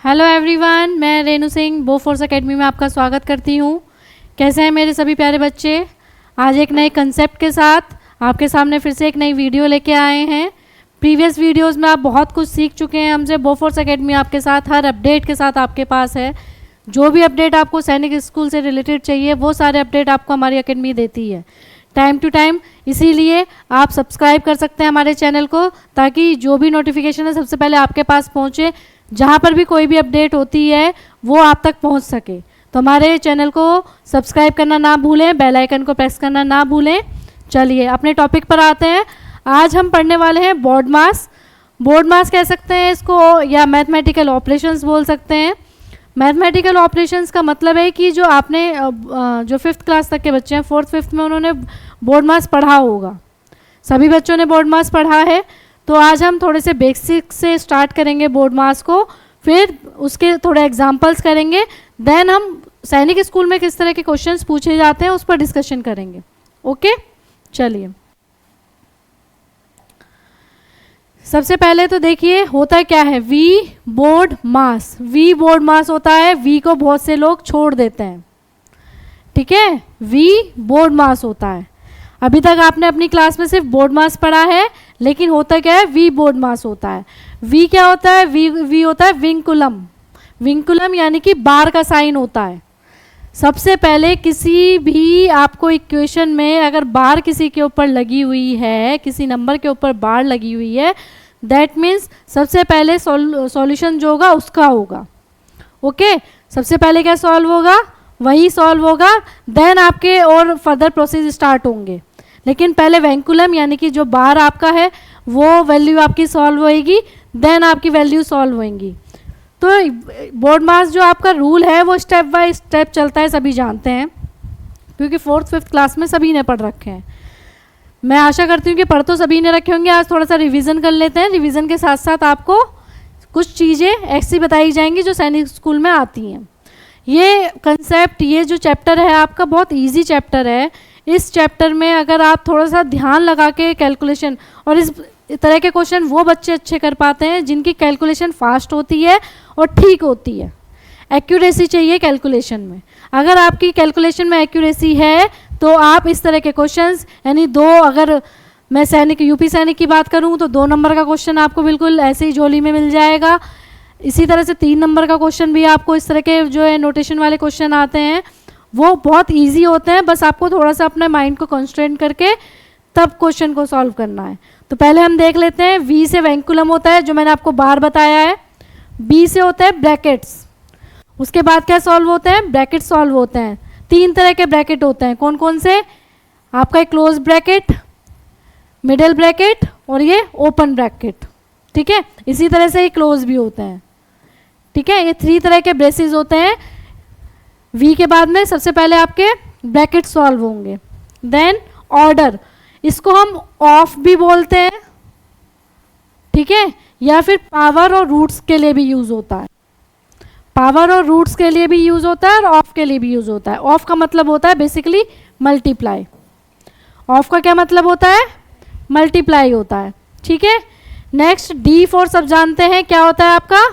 Hello everyone, मैं Renu Singh Bofors academy में आपका स्वागत करती हूँ। कैसे हैं मेरे सभी प्यारे बच्चे। आज एक नए कंसेप्ट के साथ आपके सामने फिर से एक नई वीडियो लेके आए हैं। प्रीवियस वीडियोस में आप बहुत कुछ सीख चुके हैं हमसे। बोफोर्स एकेडमी आपके साथ हर अपडेट के साथ आपके पास है। जो भी अपडेट आपको सैनिक स्कूल से रिलेटेड चाहिए वो सारे अपडेट आपको हमारी एकेडमी देती है टाइम टू टाइम। इसीलिए आप सब्सक्राइब कर सकते हैं हमारे चैनल को, ताकि जो भी नोटिफिकेशन है सबसे पहले आपके पास पहुँचे। जहाँ पर भी कोई भी अपडेट होती है वो आप तक पहुँच सके। तो हमारे चैनल को सब्सक्राइब करना ना भूलें, बेल आइकन को प्रेस करना ना भूलें। चलिए अपने टॉपिक पर आते हैं। आज हम पढ़ने वाले हैं बोर्ड मास। बोर्ड मास कह सकते हैं इसको, या मैथमेटिकल ऑपरेशंस बोल सकते हैं। मैथमेटिकल ऑपरेशंस का मतलब है कि जो आपने जो 5th क्लास तक के बच्चे हैं, 4th 5th में उन्होंने बोर्ड मास पढ़ा होगा। सभी बच्चों ने बोर्ड मास पढ़ा है। तो आज हम थोड़े से बेसिक से स्टार्ट करेंगे बोर्ड मास को, फिर उसके थोड़े एग्जांपल्स करेंगे। देन हम सैनिक स्कूल में किस तरह के क्वेश्चंस पूछे जाते हैं उस पर डिस्कशन करेंगे। ओके, चलिए सबसे पहले तो देखिए होता क्या है वी बोर्ड मास। वी बोर्ड मास होता है। वी को बहुत से लोग छोड़ देते हैं, ठीक है। वी बोर्ड मास होता है। अभी तक आपने अपनी क्लास में सिर्फ बोर्ड मास पढ़ा है, लेकिन होता क्या है वी बोर्ड मास होता है। वी क्या होता है? वी होता है विंकुलम। विंकुलम यानी कि बार का साइन होता है। सबसे पहले किसी भी आपको इक्वेशन में अगर बार किसी के ऊपर लगी हुई है, किसी नंबर के ऊपर बार लगी हुई है, दैट मीन्स सबसे पहले सॉल्यूशन जो होगा उसका होगा। ओके, सबसे पहले क्या सॉल्व होगा? वही सॉल्व होगा। देन आपके और फर्दर प्रोसेस स्टार्ट होंगे। लेकिन पहले वेंकुलम यानी कि जो बार आपका है वो वैल्यू आपकी सॉल्व होएगी, देन आपकी वैल्यू सॉल्व होएंगी। तो बोर्ड मास जो आपका रूल है वो स्टेप बाय स्टेप चलता है, सभी जानते हैं, क्योंकि 4th 5th क्लास में सभी ने पढ़ रखे हैं। मैं आशा करती हूँ कि पढ़ तो सभी ने रखे होंगे। आज थोड़ा सा रिवीजन कर लेते हैं। रिवीजन के साथ साथ आपको कुछ चीज़ें ऐसी बताई जाएंगी जो सैनिक स्कूल में आती हैं। ये कंसेप्ट, ये जो चैप्टर है आपका बहुत ईजी चैप्टर है। इस चैप्टर में अगर आप थोड़ा सा ध्यान लगा के कैलकुलेशन, और इस तरह के क्वेश्चन वो बच्चे अच्छे कर पाते हैं जिनकी कैलकुलेशन फास्ट होती है और ठीक होती है। एक्यूरेसी चाहिए कैलकुलेशन में। अगर आपकी कैलकुलेशन में एक्यूरेसी है तो आप इस तरह के क्वेश्चंस, यानी अगर मैं सैनिक यूपी सैनिक की बात करूं तो 2 नंबर का क्वेश्चन आपको बिल्कुल ऐसे ही झोली में मिल जाएगा। इसी तरह से 3 नंबर का क्वेश्चन भी आपको, इस तरह के जो है नोटेशन वाले क्वेश्चन आते हैं वो बहुत इजी होते हैं। बस आपको थोड़ा सा अपने माइंड को कॉन्स्ट्रेंट करके तब क्वेश्चन को सॉल्व करना है। तो पहले हम देख लेते हैं। वी से वेंकुलम होता है, जो मैंने आपको बार बताया है। बी से होता है ब्रैकेट्स। उसके बाद क्या सॉल्व होते हैं? ब्रैकेट सॉल्व होते हैं। 3 तरह के ब्रैकेट होते हैं। कौन कौन से? आपका एक क्लोज ब्रैकेट, मिडिल ब्रैकेट और ये ओपन ब्रैकेट, ठीक है। इसी तरह से ये क्लोज भी होते हैं, ठीक है। ये 3 तरह के ब्रेसेस होते हैं। वी के बाद में सबसे पहले आपके ब्रैकेट सॉल्व होंगे। देन ऑर्डर, इसको हम ऑफ भी बोलते हैं, ठीक है, या फिर पावर और रूट्स के लिए भी यूज होता है। पावर और रूट्स के लिए भी यूज होता है और ऑफ के लिए भी यूज होता है। ऑफ का मतलब होता है बेसिकली मल्टीप्लाई। ऑफ का क्या मतलब होता है? मल्टीप्लाई होता है, ठीक है। नेक्स्ट डी फॉर सब जानते हैं क्या होता है आपका?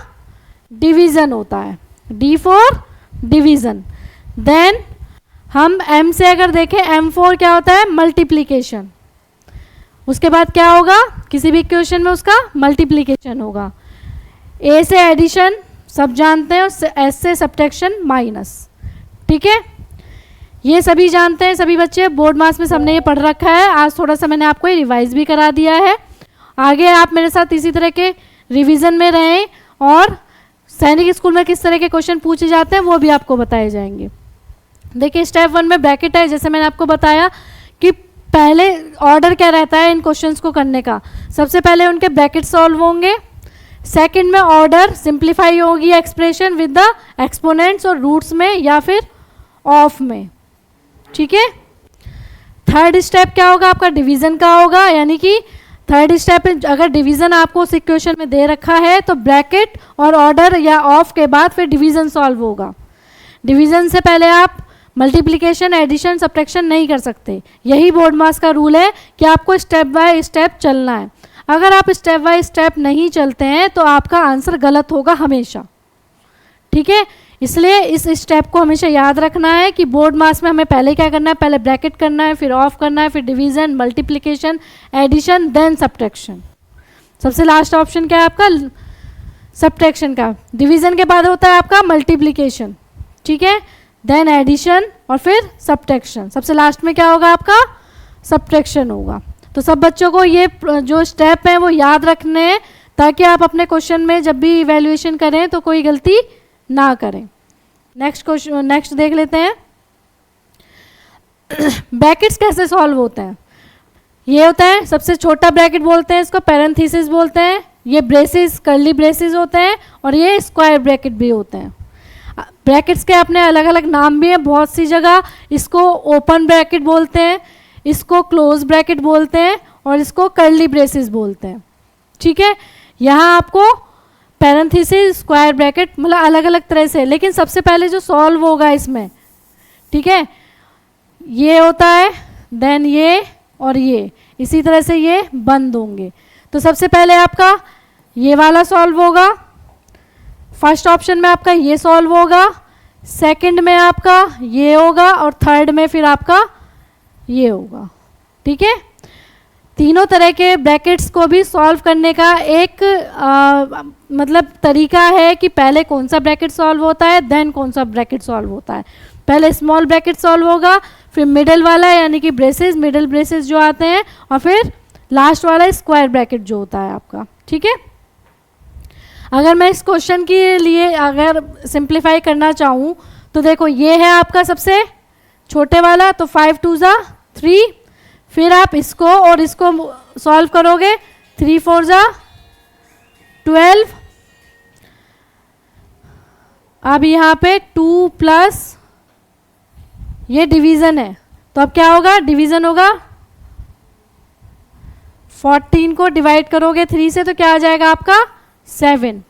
डिवीजन होता है। D for division. देन हम एम से अगर देखें, एम फॉर क्या होता है? मल्टीप्लिकेशन। उसके बाद क्या होगा? किसी भी इक्वेशन में उसका मल्टीप्लिकेशन होगा। ए से एडिशन सब जानते हैं, और एस से सब्ट्रैक्शन माइनस, ठीक है। ये सभी जानते हैं, सभी बच्चे बोर्ड मास में सबने ये पढ़ रखा है। आज थोड़ा सा मैंने आपको रिवाइज भी करा दिया है। आगे आप मेरे साथ इसी तरह के रिवीजन में रहें, और सैनिक स्कूल में किस तरह के क्वेश्चन पूछे जाते हैं वो भी आपको बताए जाएंगे। देखिए स्टेप 1 में ब्रैकेट है। जैसे मैंने आपको बताया कि पहले ऑर्डर क्या रहता है इन क्वेश्चंस को करने का। सबसे पहले उनके ब्रैकेट सॉल्व होंगे। सेकंड में ऑर्डर सिंप्लीफाई होगी एक्सप्रेशन विद द एक्सपोनेंट्स और रूट्स में या फिर ऑफ में, ठीक है। थर्ड स्टेप क्या होगा आपका? डिवीजन का होगा। यानी कि थर्ड स्टेप अगर डिवीजन आपको उस इक्वेशन में दे रखा है तो ब्रैकेट और ऑर्डर या ऑफ के बाद फिर डिवीजन सॉल्व होगा। डिवीजन से पहले आप मल्टीप्लिकेशन, एडिशन, सब्ट्रैक्शन नहीं कर सकते। यही बोर्ड मास का रूल है कि आपको स्टेप बाय स्टेप चलना है। अगर आप स्टेप बाय स्टेप नहीं चलते हैं तो आपका आंसर गलत होगा हमेशा। ठीक है, इसलिए इस स्टेप को हमेशा याद रखना है कि बोर्ड मास में हमें पहले क्या करना है, पहले ब्रैकेट करना है, फिर ऑफ करना है, फिर division, multiplication, addition, then subtraction. सबसे लास्ट ऑप्शन क्या है आपका, सब्ट्रैक्शन का। डिवीजन के बाद होता है आपका मल्टीप्लिकेशन, ठीक है, देन एडिशन और फिर सब्ट्रैक्शन। सबसे लास्ट में क्या होगा आपका, सब्ट्रैक्शन होगा। तो सब बच्चों को ये जो स्टेप है वो याद रखने हैं ताकि आप अपने क्वेश्चन में जब भी इवैल्यूएशन करें तो कोई गलती ना करें। नेक्स्ट क्वेश्चन, नेक्स्ट देख लेते हैं। ब्रैकेट्स कैसे सॉल्व होते हैं। ये होता है सबसे छोटा ब्रैकेट बोलते हैं इसको, पैरेंथेसिस बोलते हैं। ये ब्रेसेस, कर्ली ब्रेसेस होते हैं, और ये स्क्वायर ब्रैकेट भी होते हैं। ब्रैकेट्स के अपने अलग अलग नाम भी हैं बहुत सी जगह। इसको ओपन ब्रैकेट बोलते हैं, इसको क्लोज ब्रैकेट बोलते हैं, और इसको कर्ली ब्रेसेस बोलते हैं, ठीक है। यहाँ आपको पैरेंथेसिस, स्क्वायर ब्रैकेट मतलब अलग अलग तरह से, लेकिन सबसे पहले जो सॉल्व होगा इसमें, ठीक है, ये होता है, देन ये और ये, इसी तरह से ये बंद होंगे। तो सबसे पहले आपका ये वाला सॉल्व होगा, फर्स्ट ऑप्शन में आपका ये सॉल्व होगा, सेकंड में आपका ये होगा, और थर्ड में फिर आपका ये होगा, ठीक है। तीनों तरह के ब्रैकेट्स को भी सॉल्व करने का एक मतलब तरीका है कि पहले कौन सा ब्रैकेट सॉल्व होता है, देन कौन सा ब्रैकेट सॉल्व होता है। पहले स्मॉल ब्रैकेट सॉल्व होगा, फिर मिडल वाला यानी कि ब्रेसेस, मिडल ब्रेसेस जो आते हैं, और फिर लास्ट वाला स्क्वायर ब्रैकेट जो होता है आपका, ठीक है। अगर मैं इस क्वेश्चन के लिए अगर सिंप्लीफाई करना चाहूँ तो देखो ये है आपका सबसे छोटे वाला, तो 5 2 ज़ा 3, फिर आप इसको और इसको सॉल्व करोगे, 3 4 ज़ा 12। अब यहाँ पे 2 प्लस ये डिवीज़न है, तो अब क्या होगा, डिवीज़न होगा, 14 को डिवाइड करोगे 3 से तो क्या आ जाएगा आपका 7,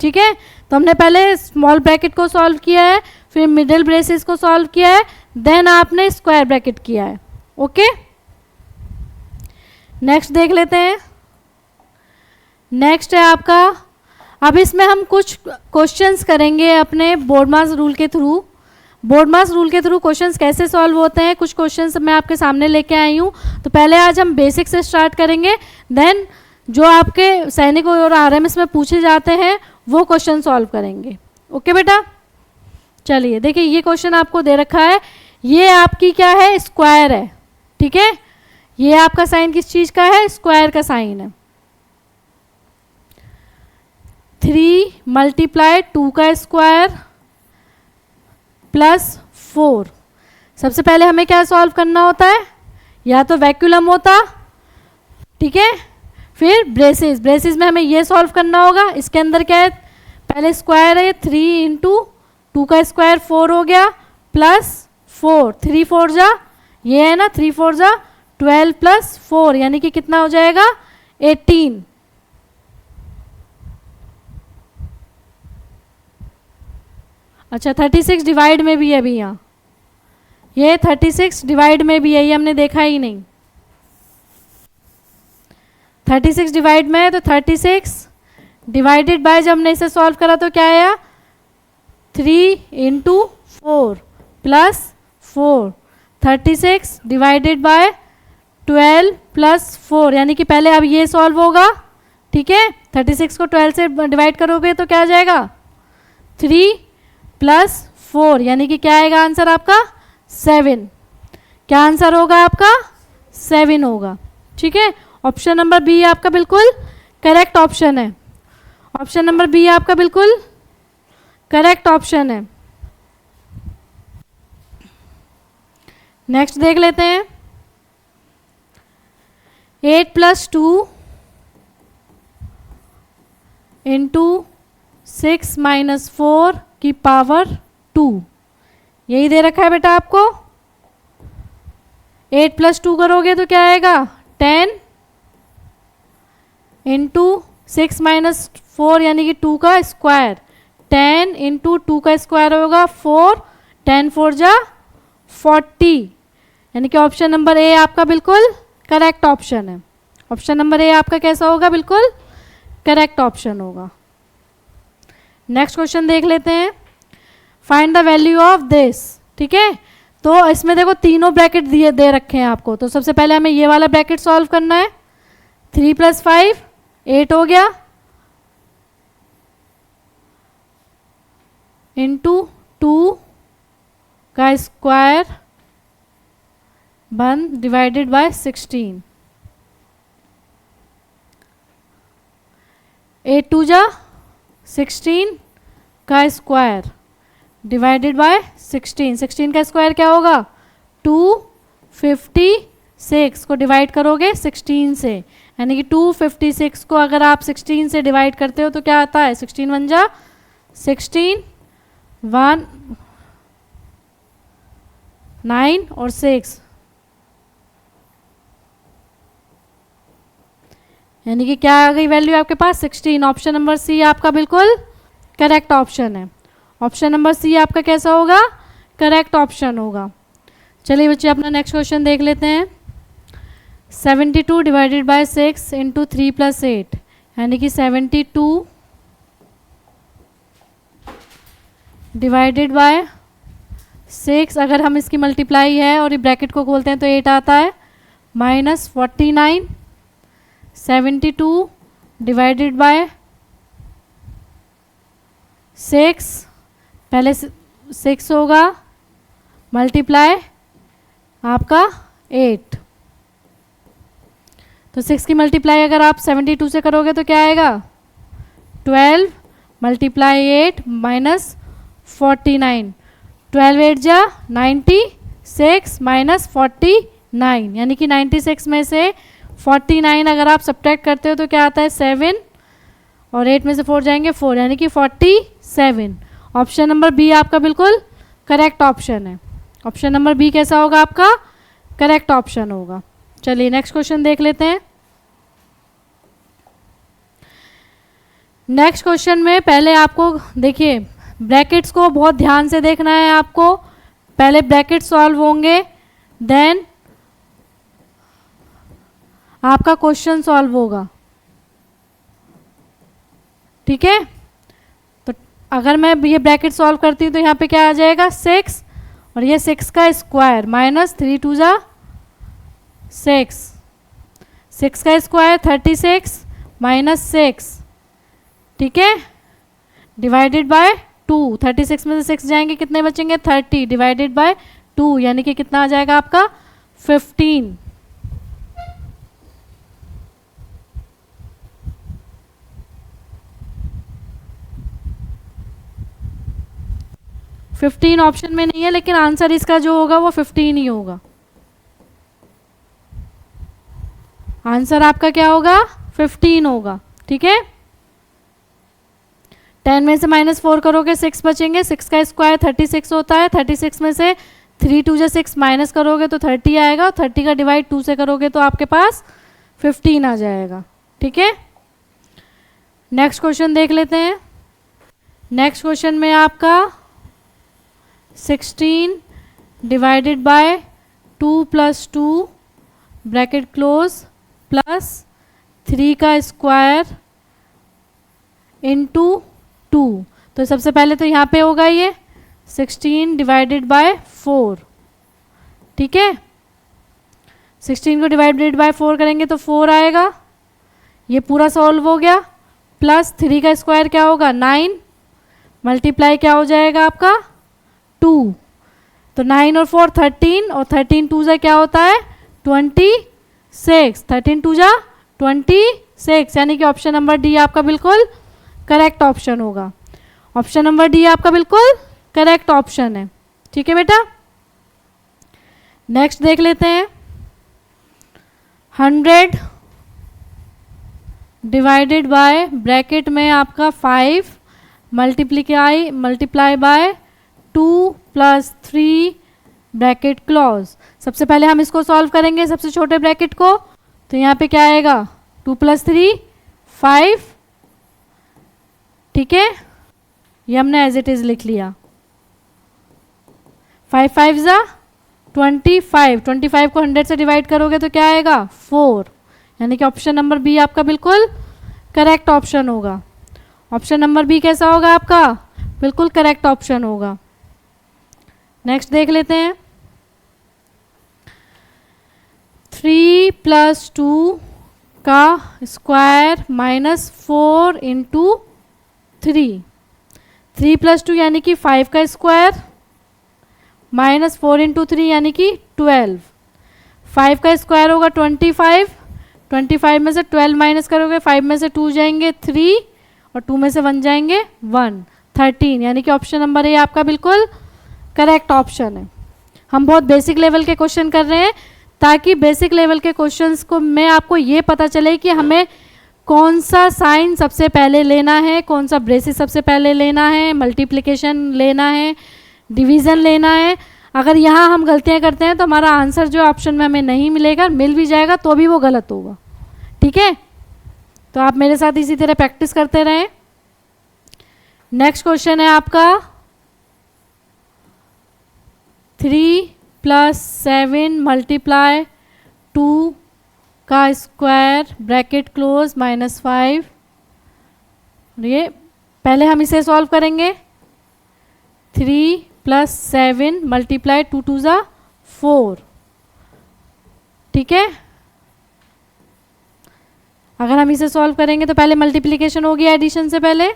ठीक है। तो हमने पहले स्मॉल ब्रैकेट को सॉल्व किया है, फिर मिडिल ब्रेसेस को सॉल्व किया है, देन आपने स्क्वायर ब्रैकेट किया है, ओके। नेक्स्ट देख लेते हैं। नेक्स्ट है आपका, अब इसमें हम कुछ क्वेश्चंस करेंगे अपने बोर्ड मास रूल के थ्रू। बोर्ड मास रूल के थ्रू क्वेश्चंस कैसे सॉल्व होते हैं, कुछ क्वेश्चंस मैं आपके सामने लेके आई हूँ। तो पहले आज हम बेसिक से स्टार्ट करेंगे, देन जो आपके सैनिक और आरएमएस में पूछे जाते हैं वो क्वेश्चन सॉल्व करेंगे, ओके बेटा। चलिए देखिए, ये क्वेश्चन आपको दे रखा है, ये आपकी क्या है, स्क्वायर है, ठीक है। ये आपका साइन किस चीज़ का है, स्क्वायर का साइन है। 3 मल्टीप्लाई 2 का स्क्वायर प्लस 4। सबसे पहले हमें क्या सॉल्व करना होता है, या तो वैक्यूलम होता, ठीक है, फिर ब्रेसेस, ब्रेसेस में हमें ये सॉल्व करना होगा। इसके अंदर क्या है, पहले स्क्वायर है, 3 इंटू 2 का स्क्वायर 4 हो गया, प्लस 4, 3 4 जा, ये है ना 3 4 जा 12 प्लस 4 यानी कि कितना हो जाएगा 18। अच्छा 36 डिवाइड में भी है अभी, यहाँ ये 36 डिवाइड में भी है, ये हमने देखा ही नहीं। 36 डिवाइड में है, तो 36 डिवाइडेड बाय, जब हमने इसे सॉल्व करा तो क्या आया, 3 into 4 plus 4। 36 divided by 12 plus 4 यानी कि पहले अब ये सॉल्व होगा, ठीक है। 36 को 12 से डिवाइड करोगे तो क्या आ जाएगा 3 प्लस 4 यानी कि क्या आएगा आंसर आपका 7। क्या आंसर होगा आपका 7 होगा, ठीक है। ऑप्शन नंबर बी आपका बिल्कुल करेक्ट ऑप्शन है। ऑप्शन नंबर बी आपका बिल्कुल करेक्ट ऑप्शन है। नेक्स्ट देख लेते हैं। 8 प्लस 2 इंटू 6 माइनस 4 की पावर 2, यही दे रखा है बेटा आपको। 8 प्लस 2 करोगे तो क्या आएगा 10 इंटू 6 माइनस 4 यानी कि 2 का स्क्वायर, 10 इंटू 2 का स्क्वायर होगा 4, 10 4 जा 40 यानी कि ऑप्शन नंबर ए आपका बिल्कुल करेक्ट ऑप्शन है। ऑप्शन नंबर ए आपका कैसा होगा, बिल्कुल करेक्ट ऑप्शन होगा। नेक्स्ट क्वेश्चन देख लेते हैं। Find the value of this. ठीक है, तो इसमें देखो तीनों ब्रैकेट दिए दे रखे हैं आपको, तो सबसे पहले हमें ये वाला ब्रैकेट सॉल्व करना है। 3 + 5 8 हो गया, इंटू 2 का स्क्वायर 1 डिवाइडेड बाय 16। 8 2 जा 16 का स्क्वायर डिवाइडेड बाय 16। 16 का स्क्वायर क्या होगा 256 को डिवाइड करोगे 16 से, यानी कि 256 को अगर आप 16 से डिवाइड करते हो तो क्या आता है 16 1 जा 16 1 9 और 6, यानी कि क्या आ गई वैल्यू आपके पास 16। ऑप्शन नंबर सी आपका बिल्कुल करेक्ट ऑप्शन है। ऑप्शन नंबर सी आपका कैसा होगा करेक्ट ऑप्शन होगा। चलिए बच्चे अपना नेक्स्ट क्वेश्चन देख लेते हैं। 72 डिवाइडेड बाय 6 इंटू 3 + 8, यानी कि 72 डिवाइडेड बाय 6, अगर हम इसकी मल्टीप्लाई है और ये ब्रैकेट को खोलते हैं तो 8 आता है, माइनस 49। 72 डिवाइडेड बाय 6, पहले 6 होगा मल्टीप्लाई आपका 8, तो 6 की मल्टीप्लाई अगर आप 72 से करोगे तो क्या आएगा 12 मल्टीप्लाई 8 माइनस 49। 12 8 जा 96 माइनस 49, यानी कि 96 में से 49 अगर आप सब्ट्रैक्ट करते हो तो क्या आता है 7, और 8 में से 4 जाएंगे 4, यानी कि 47। ऑप्शन नंबर बी आपका बिल्कुल करेक्ट ऑप्शन है। ऑप्शन नंबर बी कैसा होगा आपका करेक्ट ऑप्शन होगा। चलिए नेक्स्ट क्वेश्चन देख लेते हैं। नेक्स्ट क्वेश्चन में पहले आपको देखिए ब्रैकेट्स को बहुत ध्यान से देखना है आपको। पहले ब्रैकेट सॉल्व होंगे, देन आपका क्वेश्चन सॉल्व होगा। ठीक है, तो अगर मैं ये ब्रैकेट सॉल्व करती हूँ तो यहाँ पे क्या आ जाएगा 6, और ये 6 का स्क्वायर माइनस 3 2 जा 6, 6 का स्क्वायर 36 माइनस 6, ठीक है, डिवाइडेड बाय 2। 36 में से 6 जाएंगे कितने बचेंगे 30 डिवाइडेड बाय 2, यानी कि कितना आ जाएगा आपका 15। 15 ऑप्शन में नहीं है, लेकिन आंसर इसका जो होगा वो 15 ही होगा। आंसर आपका क्या होगा 15 होगा। ठीक है, 10 में से -4 करोगे 6 बचेंगे, 6 का स्क्वायर 36 होता है, 36 में से 3 2 जा 6 माइनस करोगे तो 30 आएगा, और 30 का डिवाइड 2 से करोगे तो आपके पास 15 आ जाएगा। ठीक है, नेक्स्ट क्वेश्चन देख लेते हैं। नेक्स्ट क्वेश्चन में आपका 16 divided by 2 + 2 bracket close plus 3 का स्क्वायर इंटू 2। तो सबसे पहले तो यहाँ पे होगा ये 16 डिवाइडेड बाय 4। ठीक है, 16 को डिवाइडेड बाय 4 करेंगे तो 4 आएगा, ये पूरा सॉल्व हो गया। प्लस 3 का स्क्वायर क्या होगा 9, मल्टीप्लाई क्या हो जाएगा आपका 2, तो 9 और 4 13, और 13 2 जा क्या होता है 26, 13 2 जा 26, यानी कि ऑप्शन नंबर डी आपका बिल्कुल करेक्ट ऑप्शन होगा। ऑप्शन नंबर डी आपका बिल्कुल करेक्ट ऑप्शन है। ठीक है बेटा, नेक्स्ट देख लेते हैं। 100 डिवाइडेड बाय ब्रैकेट में आपका 5 मल्टीप्लाई बाय 2 + 3 ब्रैकेट क्लोज। सबसे पहले हम इसको सॉल्व करेंगे सबसे छोटे ब्रैकेट को, तो यहाँ पे क्या आएगा 2 + 3 5। ठीक है, ये हमने एज इट इज लिख लिया। 5 5 जा 25, 25 को 100 से डिवाइड करोगे तो क्या आएगा 4, यानी कि ऑप्शन नंबर बी आपका बिल्कुल करेक्ट ऑप्शन होगा। ऑप्शन नंबर बी कैसा होगा आपका बिल्कुल करेक्ट ऑप्शन होगा। नेक्स्ट देख लेते हैं। 3 + 2 का स्क्वायर -4 × 3। 3 + 2 यानी कि 5 का स्क्वायर, -4 × 3 यानी कि 12। 5 का स्क्वायर होगा 25। 25 में से 12 माइनस करोगे, 5 में से 2 जाएंगे 3 और 2 में से 1 जाएंगे 1, 13। यानी कि ऑप्शन नंबर ए आपका बिल्कुल करेक्ट ऑप्शन है। हम बहुत बेसिक लेवल के क्वेश्चन कर रहे हैं ताकि बेसिक लेवल के क्वेश्चंस को में आपको ये पता चले कि हमें कौन सा साइन सबसे पहले लेना है, कौन सा ब्रेसिस सबसे पहले लेना है, मल्टीप्लिकेशन लेना है, डिवीज़न लेना है। अगर यहाँ हम गलतियाँ करते हैं तो हमारा आंसर जो ऑप्शन में हमें नहीं मिलेगा, मिल भी जाएगा तो भी वो गलत होगा। ठीक है, तो आप मेरे साथ इसी तरह प्रैक्टिस करते रहें। नेक्स्ट क्वेश्चन है आपका 3 + 7 × 2 का स्क्वायर ब्रैकेट क्लोज -5। ये पहले हम इसे सॉल्व करेंगे। 3 + 7 × 2 2 = 4। ठीक है, अगर हम इसे सॉल्व करेंगे तो पहले मल्टीप्लिकेशन होगी एडिशन से पहले।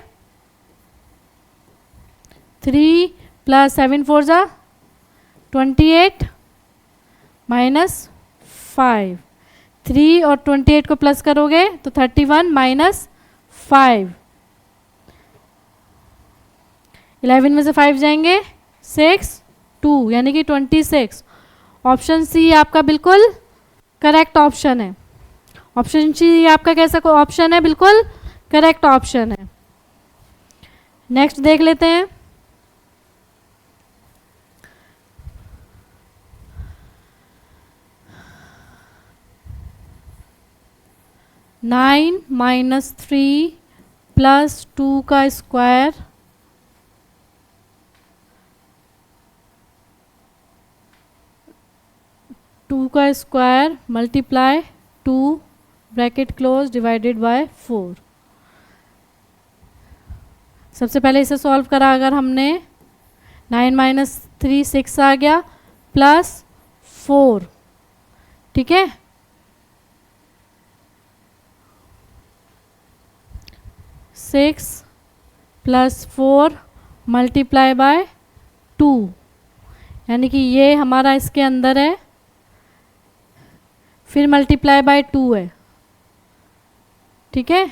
3 + 7 4 = 28 -5। 3 और 28 को प्लस करोगे तो 31 -5। 11 में से 5 जाएंगे 6 2 यानी कि 26। ऑप्शन सी आपका बिल्कुल करेक्ट ऑप्शन है। ऑप्शन सी आपका कैसा ऑप्शन है? बिल्कुल करेक्ट ऑप्शन है। नेक्स्ट देख लेते हैं। नाइन -3 + 2 का square × 2 bracket close divided by 4। सबसे पहले इसे सॉल्व करा अगर हमने, 9 - 3 6 आ गया +4। ठीक है, 6 + 4 × 2 यानी कि ये हमारा इसके अंदर है, फिर ×2 है। ठीक है,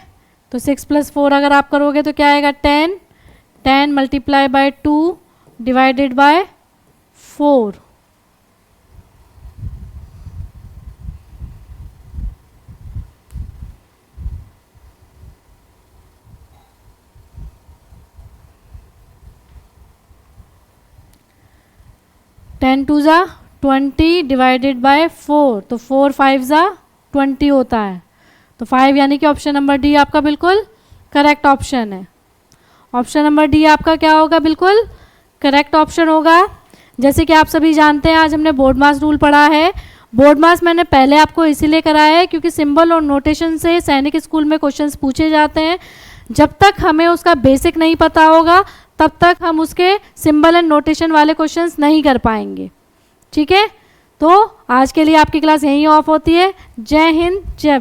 तो 6 + 4 अगर आप करोगे तो क्या आएगा 10। 10 × 2 divided by 4। Ten 2 = 20 divided by 4, तो 4 5 = 20 होता है। तो 5 यानी कि ऑप्शन नंबर डी आपका बिल्कुल करेक्ट ऑप्शन है। ऑप्शन नंबर डी आपका क्या होगा? बिल्कुल करेक्ट ऑप्शन होगा। जैसे कि आप सभी जानते हैं आज हमने बोर्ड मास रूल पढ़ा है। बोर्ड मास मैंने पहले आपको इसीलिए कराया है क्योंकि सिंबल और नोटेशन से सैनिक स्कूल में क्वेश्चंस पूछे जाते हैं। जब तक हमें उसका बेसिक नहीं पता होगा तब तक हम उसके सिंबल एंड नोटेशन वाले क्वेश्चंस नहीं कर पाएंगे। ठीक है, तो आज के लिए आपकी क्लास यहीं ऑफ होती है। जय हिंद, जय